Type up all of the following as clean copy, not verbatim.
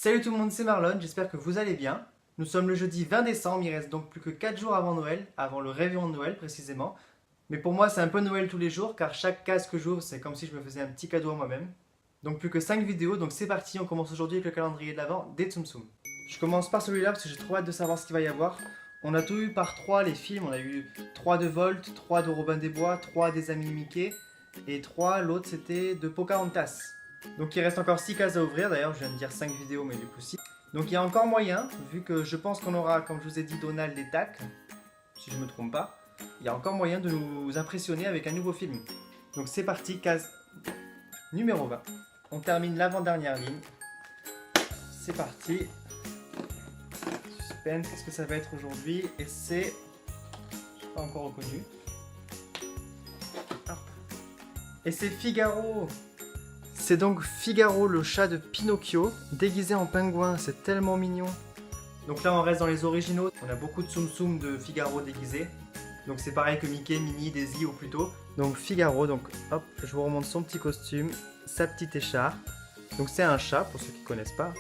Salut tout le monde, c'est Marlon, j'espère que vous allez bien. Nous sommes le jeudi 20 décembre, il reste donc plus que 4 jours avant Noël, avant le réveillon de Noël précisément. Mais pour moi c'est un peu Noël tous les jours car chaque case que j'ouvre c'est comme si je me faisais un petit cadeau à moi-même. Donc plus que 5 vidéos, donc c'est parti, on commence aujourd'hui avec le calendrier de l'Avent des Tsum Tsum. Je commence par celui-là parce que j'ai trop hâte de savoir ce qu'il va y avoir. On a tout eu par 3 les films, on a eu 3 de Volt, 3 de Robin des Bois, 3 des Amis Mickey et 3, l'autre c'était de Pocahontas. Donc il reste encore 6 cases à ouvrir, d'ailleurs je viens de dire 5 vidéos mais du coup 6. Donc il y a encore moyen, vu que je pense qu'on aura, comme je vous ai dit, Donald et Tac, si je ne me trompe pas, il y a encore moyen de nous impressionner avec un nouveau film. Donc c'est parti, case numéro 20. On termine l'avant-dernière ligne. C'est parti. Suspense, qu'est-ce que ça va être aujourd'hui? Et c'est... je n'ai pas encore reconnu. Hop. Et c'est Figaro. C'est donc Figaro, le chat de Pinocchio, déguisé en pingouin, c'est tellement mignon. Donc là on reste dans les originaux, on a beaucoup de Tsum Tsum de Figaro déguisé. Donc c'est pareil que Mickey, Minnie, Daisy ou plutôt. Donc Figaro, donc hop, je vous remonte son petit costume, sa petite écharpe. Donc c'est un chat pour ceux qui ne connaissent pas.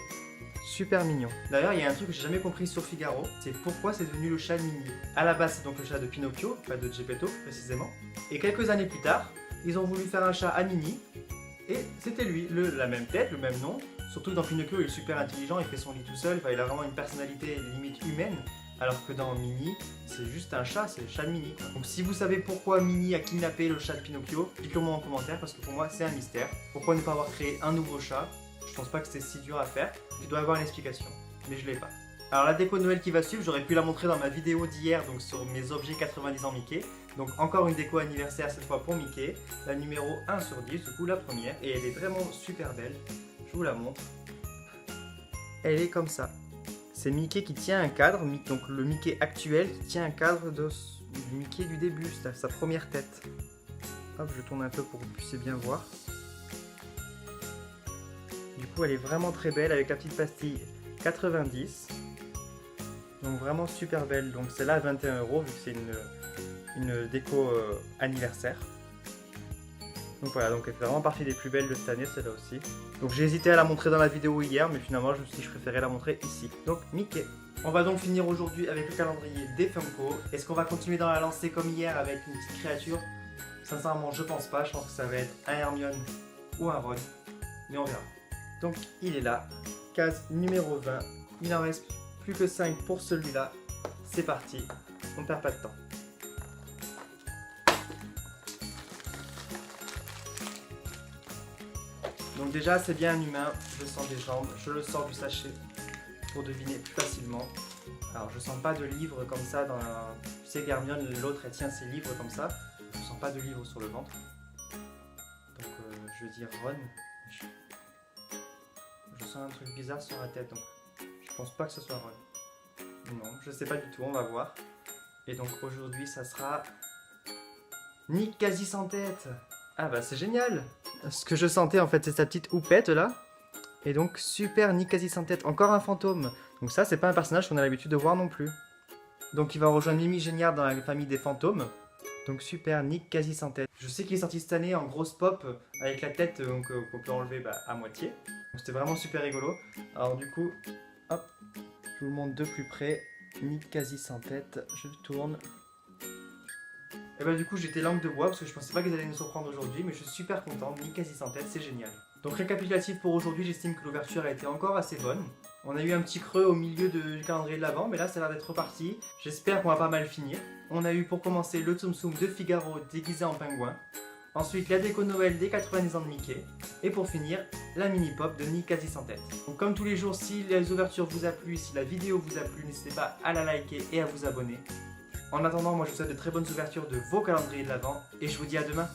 Super mignon. D'ailleurs il y a un truc que j'ai jamais compris sur Figaro, c'est pourquoi c'est devenu le chat de Minnie. À la base c'est donc le chat de Pinocchio, pas de Geppetto précisément. Et quelques années plus tard, ils ont voulu faire un chat à Minnie. Et c'était lui, la même tête, le même nom. Surtout que dans Pinocchio, il est super intelligent, il fait son lit tout seul, enfin, il a vraiment une personnalité limite humaine. Alors que dans Minnie, c'est juste un chat, c'est le chat de Minnie. Donc si vous savez pourquoi Minnie a kidnappé le chat de Pinocchio, dites-le moi en commentaire parce que pour moi c'est un mystère. Pourquoi ne pas avoir créé un nouveau chat? Je pense pas que c'était si dur à faire, il doit y avoir une explication, mais je l'ai pas. Alors la déco de Noël qui va suivre, j'aurais pu la montrer dans ma vidéo d'hier, donc sur mes objets 90 ans Mickey. Donc encore une déco anniversaire cette fois pour Mickey, la numéro 1 sur 10, du coup la première, et elle est vraiment super belle, je vous la montre. Elle est comme ça. C'est Mickey qui tient un cadre, donc le Mickey actuel qui tient un cadre du Mickey du début, c'est sa première tête. Hop, je tourne un peu pour que vous puissiez bien voir. Du coup elle est vraiment très belle avec la petite pastille 90. Donc vraiment super belle, donc celle-là à 21 € vu que c'est une déco anniversaire. Donc voilà, donc elle fait vraiment partie des plus belles de cette année, celle-là aussi. Donc j'ai hésité à la montrer dans la vidéo hier, mais finalement je me suis dit que je préférais la montrer ici. Donc Mickey. On va donc finir aujourd'hui avec le calendrier des Funko. Est-ce qu'on va continuer dans la lancée comme hier avec une petite créature? Sincèrement je pense pas, je pense que ça va être un Hermione ou un Ron, mais on verra. Donc il est là, case numéro 20, il en reste plus que 5 pour celui-là. C'est parti, on ne perd pas de temps. Donc déjà c'est bien un humain, je sens des jambes, je le sors du sachet pour deviner plus facilement. Alors je sens pas de livre comme ça dans la... Tu sais qu'Hermione, l'autre elle tient ses livres comme ça. Je sens pas de livre sur le ventre. Donc je veux dire Ron. Je sens un truc bizarre sur la tête donc je pense pas que ce soit Ron. Non, je sais pas du tout, on va voir. Et donc aujourd'hui ça sera Nick quasi sans tête. Ah bah c'est génial. Ce que je sentais en fait c'est sa petite houppette là. Et donc super Nick quasi sans tête, encore un fantôme. Donc ça c'est pas un personnage qu'on a l'habitude de voir non plus. Donc il va rejoindre Mimi Géniard dans la famille des fantômes. Donc super Nick quasi sans tête. Je sais qu'il est sorti cette année en grosse pop avec la tête qu'on peut enlever à moitié. Donc c'était vraiment super rigolo. Alors du coup, hop, je vous le montre de plus près. Nick quasi sans tête, je tourne. Et bah du coup j'étais langue de bois parce que je pensais pas qu'ils allaient nous surprendre aujourd'hui, mais je suis super content, Nick quasi sans tête, c'est génial. Donc récapitulatif pour aujourd'hui, j'estime que l'ouverture a été encore assez bonne. On a eu un petit creux au milieu du calendrier de l'Avent, mais là ça a l'air d'être reparti. J'espère qu'on va pas mal finir. On a eu pour commencer le Tsum Tsum de Figaro déguisé en pingouin. Ensuite la déco Noël des 90 ans de Mickey. Et pour finir, la mini pop de Nick quasi sans tête. Donc comme tous les jours, si les ouvertures vous a plu, si la vidéo vous a plu, n'hésitez pas à la liker et à vous abonner. En attendant, moi je vous souhaite de très bonnes ouvertures de vos calendriers de l'Avent et je vous dis à demain.